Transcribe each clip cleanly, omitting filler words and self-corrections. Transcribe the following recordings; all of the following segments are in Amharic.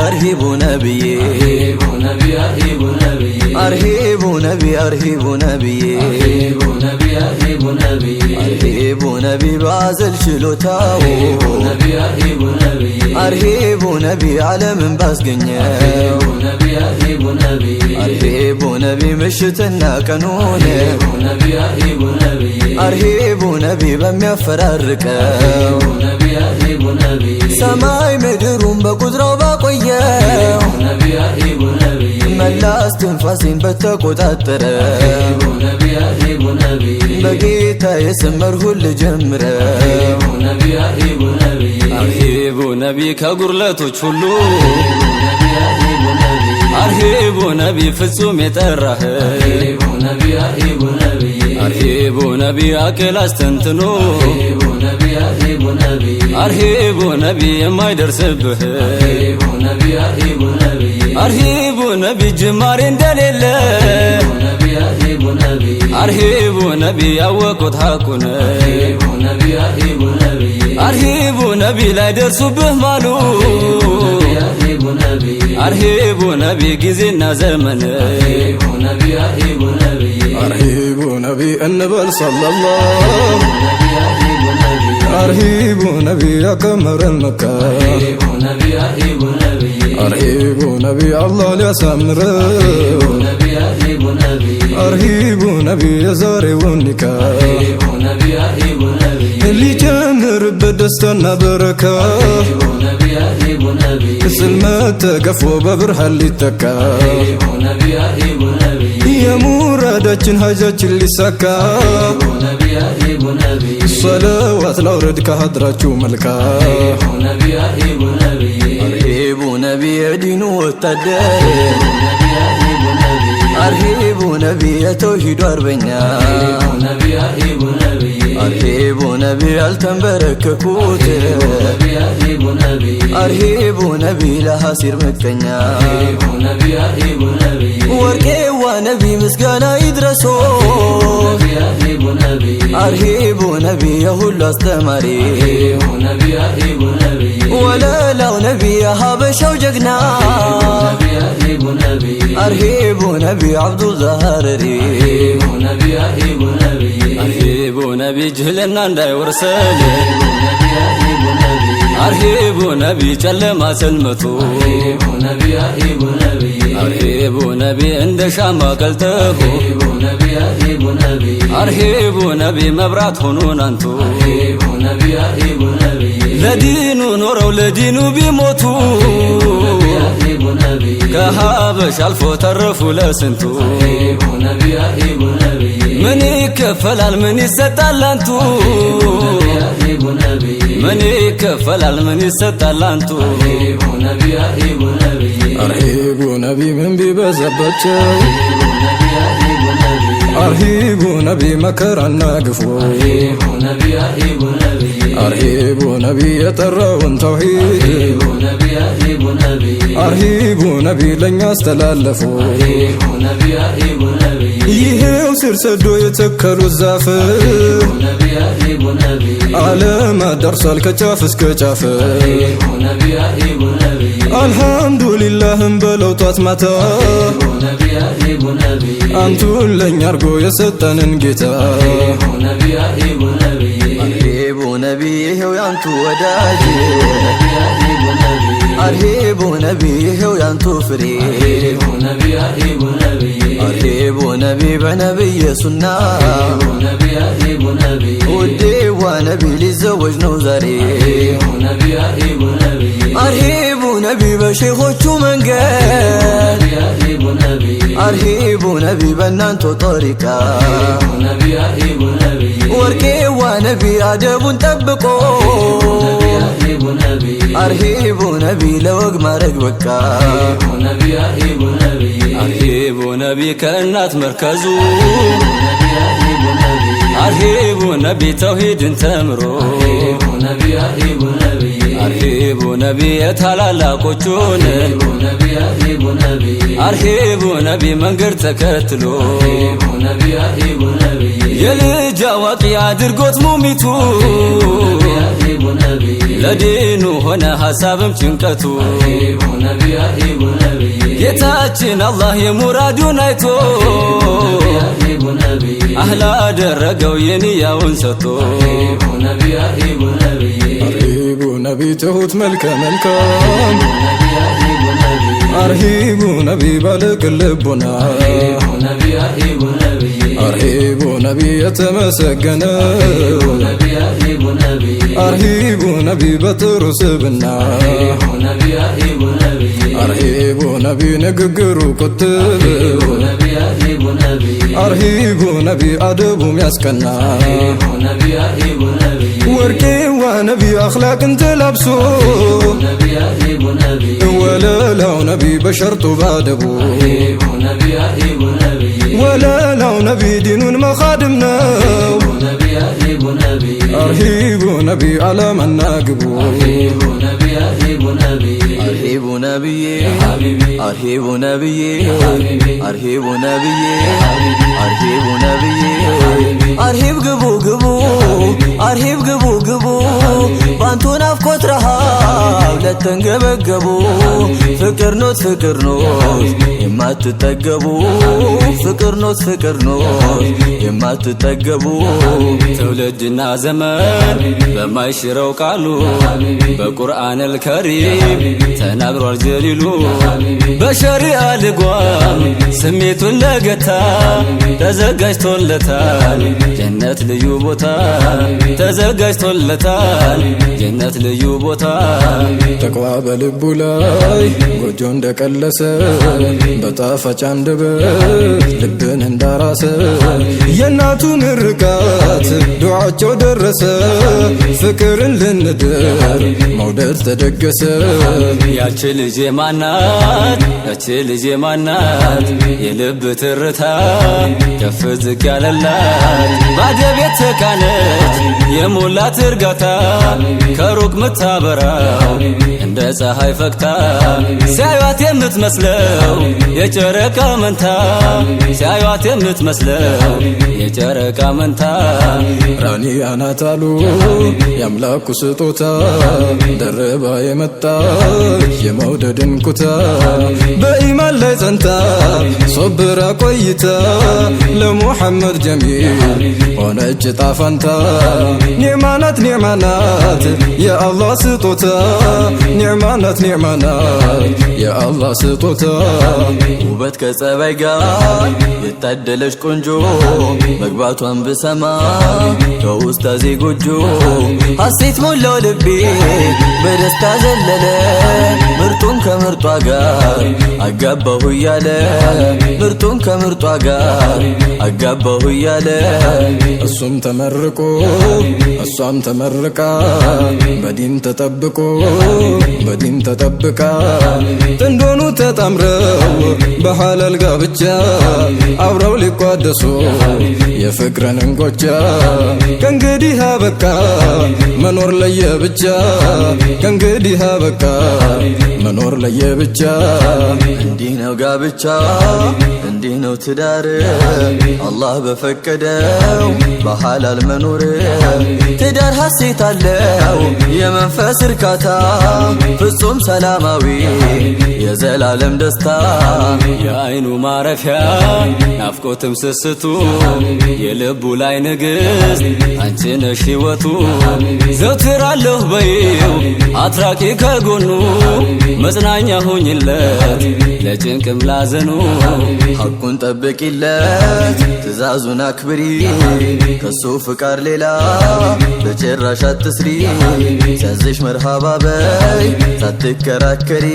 أرهب نبي أرهب نبي أرهب نبي أرهب نبي بعزل شلوتاو أرهب نبي على من باسقنيا أرهب نبي مشتنا كانون أرهب نبي بميفررك سماي مدروم بقدرة وبقوية ملاس تنفاسين بتقوتاتر بقيتا يسمره اللي جمره أرهب نبي كقرلتو تشلو أرهب نبي فصوم يتره أرهب نبي أكل استنتنو أرهب نبي ما يدرس به أرهب نبي جمارين دليل أرهب نبي أوقات حقنا أرهب نبي لا يدرس به مالو أرهب نبي جزنا زمن أرهب نبي النبي صلى الله أرهب نبي يا قمر المكة أرهب نبي الله ليسمر أرهب نبي يا زاري ونكا اللي جمر بدستنا بركة سلمت قفو ببرها اللي تكا يا مرادتشن حاجاتش اللي سكا الصلوات لورد كهدراتشو ملكا أرهب نبي دين والتدين أرهب نبي توحيد أربعنا أرهب نبي التنبرك كوت أرهب نبي لها سير مكتنيا وركي ونبي مسكانا يدرسو أرهب نبي يهول استمري ولا لو نبي هابش وجقنا أرهب نبي عبد الزهري أرهب نبي جهلنا نداي ورسل أرهب نبي جلما سلمتو أرهب نبي عند شاما قلته أرهب نبي مبرات هنون أنتو لدينو نورو لدينو بيموتو كهابش ألفو ترفو لسنتو من يكفل من يستال أنتو من يكفل من يستال أنتو أرهب نبي من بيبزبتشو أرهب نبي مكرنا قفو أرهب نبي يترون توحيد أرهب نبي لن يستلالفو يهو سرسدو يتكلو الزافر على ما درسال كجافس كجافر الحمد لله بلو تاتمتا أنتو لن يرقو يستن انجتا أرهب نبي هو ينتو وداجي أرهب نبي هو ينتو فري أرهب نبي بنبي سنة ودي ونبي للزوج نوزري أرهب نبي بشيخوتو منقل أرهب نبي بنانتو طريقة وركي ونبي أدب تبقو أرهب نبي لوق مرق بكا أرهب نبي كأنات مركزو أرهب نبي توحيد تمرو أرهب ነቢ የታላላቆቹን አርሂቡ ነቢ መንገድ ተከትሎ የልጅ አዋቂ አድርጎት ሙሚቱ ለዲኑ ሆነ ሐሳብም ጭንቀቱ ጌታችን አላህ የሙራዱን አይቶ አህላ አደረገው የንያውን ሰጥቶ አርሂቡ ነቢ ትሁት መልከ መልካም አርሂቡ ነቢ ባለቅን ልቦና አርሂቡ ነቢ የተመሰገነ አርሂቡ ነቢ በጥሩ ስብና አርሂቡ ነቢ ንግግሩ ቁጥብ አርሂቡ ነቢ አደቡ ሚያስቀና ወርቄዋ ነቢ አኽላቅን ተላብሶ ወለላው ነቢ በሸርጡ ባደቡ ወለላው ነቢ ዲኑን መኻድም ነው አርሂቡ ነቢ ዓላማና ግቡ አርሂቡ ነቢዬ አርሂቡ ነቢዬ አርሂቡ ነቢዬ አርሂቡ ነቢዬ አርሂብ ግቡ ግቡ አርሂብ ግቡ ግቡ ባንቱ ናፍቆት ረሃብ ለተንገበገቡ ፍቅር ኖት የማትጠገቡ ፍቅር ኖት የማትጠገቡ ትውልድና ዘመን በማይሽረው ቃሉ በቁርአን አልከሪም ተናግሯል ጀሊሉ በሸሪዓ ልጓም ስሜቱን ለገታ ተዘጋጅቶለታል ጀነት ልዩ ቦታ ተዘጋጅቶለታል ጀነት ልዩ ቦታ ተቅዋ በልቡ ላይ ጎጆ እንደቀለሰ በጣፋጭ አንደበት ልብን እንዳራሰ የእናቱ ምርቃት ዱዓቸው ደረሰ ፍቅርን ልንድር መውደድ ተደገሰ ያቺ ልጄ ማናት የልብ ትርታ ከፍ ዝቅ ያለላት ባደቤት ተካነች የሞላት እርጋታ ከሩቅ ምታበራው እንደ ፀሐይ ፈክታ ሲያዩት የምትመስለው የጨረቃ መንታ ሲያዩት የምትመስለው የጨረቃ መንታ ራኒያ ናት አሉ የአምላኩ ስጦታ ደረባ የመጣች የመውደድን ኩታ በኢማን ላይ ጸንታ ሶብራ ቆይታ ለሙሐመድ ጀሚል ሆነች ጣፋንታ ኒዕማናት የአላህ ስጦታ ኒዕማናት የአላህ ስጦታ ውበት ከጸባይ ጋር የታደለች ቆንጆ መግባቷን ብሰማ ከውስታዜ ጎጆ ሐሴት ሞላው ልቤ በደስታ ዘለለ ምርጡን ከምርጧ ጋር አጋባሁ እያለ ምርጡን ከምርጧ ጋር አጋባሁ እያለ እሱም ተመርቆ እሷም ተመርቃ በዲን ተጠብቃ ጥንዶኑ ተጣምረው በሐላል ጋብቻ አብረው ሊቋደሱ የፍቅርን እንጎቻ ከእንግዲህ አበቃ መኖር ለየብቻ ከእንግዲህ አበቃ መኖር ለየብቻ እንዲህ ነው ጋብቻ እንዲህ ነው ትዳር አላህ በፈቀደው በሐላል መኖር ትዳር ሐሴት አለው የመንፈስ እርካታ ፍጹም ሰላማዊ የዘላለም ደስታ የአይኑ ማረፊያ ናፍቆትም ስስቱ የልቡ ላይ ንግሥት አንቺ ነሽ ሕይወቱ ዘውትር አለሁ በይው አትራቂ ከጎኑ መጽናኛ ሁኝለት ለጭንቅም ላዘኑ ሐቁን ጠብቂለት ትእዛዙን አክብሪ ከሱ ፍቃድ ሌላ በጭራሽ አትስሪ ሲያዝሽ መርሃባ በይ ሳትከራከሪ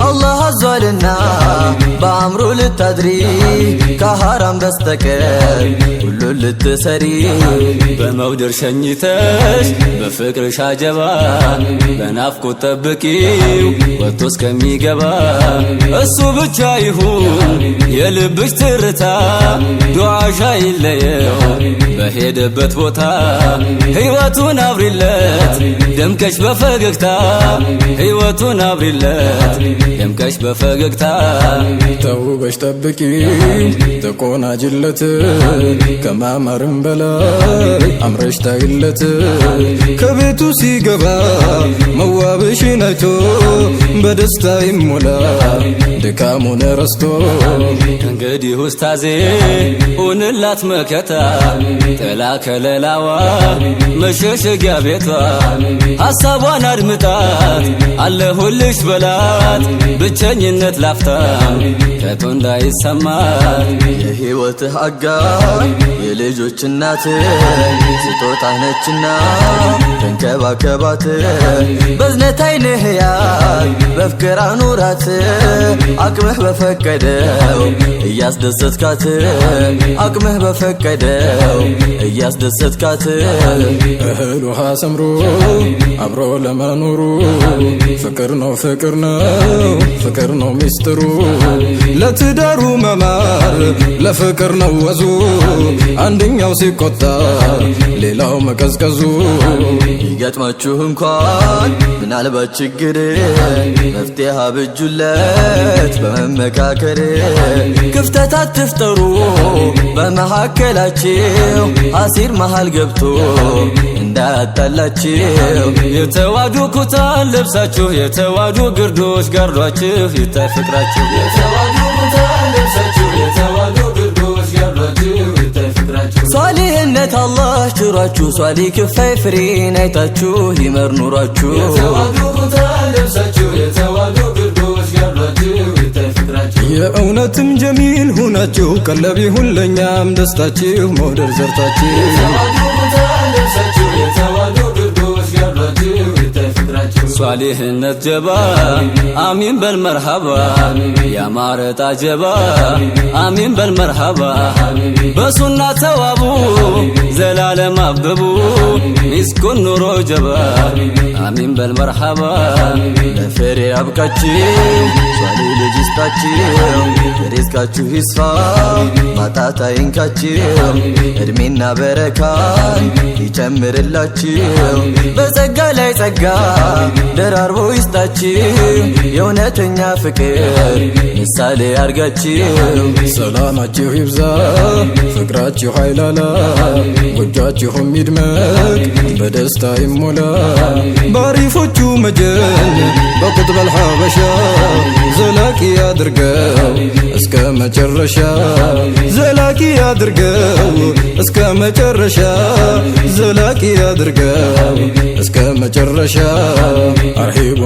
አላህ አዟልና በአምሮ ልታድሪ ከሐራም በስተቀር ሁሉን ልትሰሪ በመውደር ሸኝተሽ በፍቅርሽ አጀባ በናፍቆት ጠብቂው ወጥቶ እስከሚገባ እሱ ብቻ ይሁን የልብሽ ትርታ ዱዓሽ አይለየው በሄደበት ቦታ ሕይወቱን አብሪለት ደምቀሽ በፈገግታ ሕይወቱን አብሪለት ደምቀሽ በፈገግታ ተውበሽ ጠብቂ ተቆናጅለት ከማማርም በላይ አምረሽ ታይለት ከቤቱ ሲገባ መዋብሽን አይቶ በደስታ ይሞላ ድካሙን ረስቶ እንግዲህ ኡስታዜ ሁንላት መከታ ጥላ ከለላዋ መሸሸጊያ ቤቷ ሐሳቧን አድምጣት አለሁልሽ በላት ብቸኝነት ላፍታም ከቶ እንዳይሰማት የሕይወትህ አጋር የልጆች እናት ስጦታህ ነችና ተንከባከባት በዝነት ዓይንህ ያይ በፍቅር አኑራት አቅምህ በፈቀደው እያስደሰትካት አቅምህ በፈቀደው እያስደሰትካት እህል ውሃ ሰምሮ አብሮ ለመኖሩ ፍቅር ነው ፍቅር ነው ሚስጥሩ ለትዳሩ መማር ለፍቅር ነው ወዙ አንደኛው ሲቆጣ ሌላው መቀዝቀዙ ይገጥማችሁ እንኳን ምናልባት ችግር መፍትሄ አብጁለት በመመካከር ክፍተት አትፍጠሩ በመሃከላችሁ አሲር መሃል ገብቶ እንዳያጣላችሁ የተዋዱ ኩታን ለብሳችሁ የተዋዱ ግርዶሽ ጋርዷችሁ ይታይ ፍቅራችሁ የተዋዱ ኩታን ለብሳችሁ የተዋዱ ግርዶሽ ጋርዷችሁ ይታይ ፍቅራችሁ ሷሊህነት አላህ ችሯችሁ ሷሊ ክፋይ ፍሬን አይታችሁ ይመር ኑሯችሁ የተዋዱ ኩታን ለብሳችሁ የተዋዱ ግርዶሽ ጋርዷችሁ ይታይ ፍቅራችሁ የእውነትም ጀሚል ሁናችሁ ቀለብ ይሁን ለኛም ደስታችሁ መውደድ ዘርታችሁ የተዋዱ ኩታን ለብሳችሁ የተዋዱ ግርዶሽ ጋርዷችሁ ይታይ ፍቅራችሁ ሷሊህነት ጀባ አሚን በል መርሐባ ያማረ ጣጀባ አሚን በል መርሐባ በሱና ተዋቡ ዘላለም አበቡ ሚስኩን ኑሮ ጀባ አሚን በል መርሐባ ለፍሬ አብቃችሁ ሷሊ ልጅ ይስጣችሁ ሪዝቃችሁ ይስፋ ማጣት አይንካችሁ እድሜና በረካን ይጨምርላችሁ በጸጋ ላይ ጸጋ ደራርቦ ይስጣችሁ የእውነተኛ ፍቅር ምሳሌ አርጋችሁ ሰላማችሁ ይብዛ ፍቅራችሁ ኃይላላ ጎጇችሁም ይድመቅ በደስታ ይሞላ ባሪፎቹ መጀን በቁጥበል ሐበሻ ዘላቂ ያድርገው እስከ መጨረሻ ዘላቂ ያድርገው እስከ መጨረሻ ዘላቂ ያድርገው እስከ መጨረሻ አርሂቡ